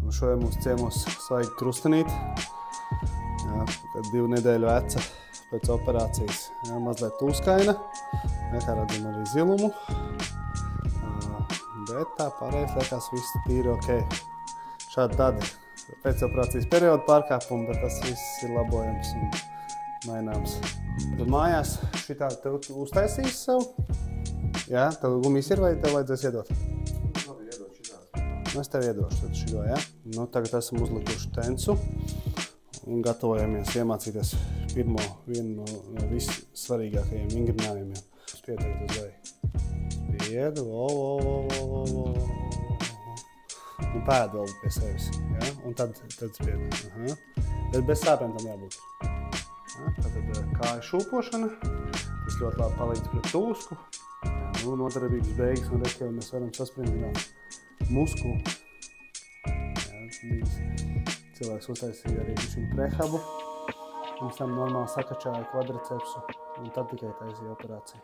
Šodien mums ciemos svaigi krustenīti. Jā, 2 nedēļu veca pēc operācijas. Jā, mazliet tūskaina. Jā, kā redzam arī zilumu. Bet tā pārējais liekas viss tīri ok. Šādi tādi pēc operācijas perioda pārkāpumi, bet tas viss ir labojams un maināms. Tad mājās šitā tev uztaisīs sev. Jā, tev gumijas ir vai tev vajadzēs iedot? Es tev iedošu šito, ja? Nu, tagad esam uzlikuši tensu un gatavojamies iemācīties vienu no vissvarīgākajiem vingrinājumiem. Spiedēt uz leju. Spiedu, un pēdu vēl pie sevis, ja? Un tad spiedu. Bet bez sāpēm tam jābūt. Ja? Tātad kāju šūpošana, tas ļoti labi palīdz pret tūsku. Nu, nodarbības beigas, un reizē mēs varam saspringzināt muskulu. Cilvēks uztaisīja arī šim prehabu, un tam normāli sakačāja kvadricepsu, un tad tikai taisīja operāciju.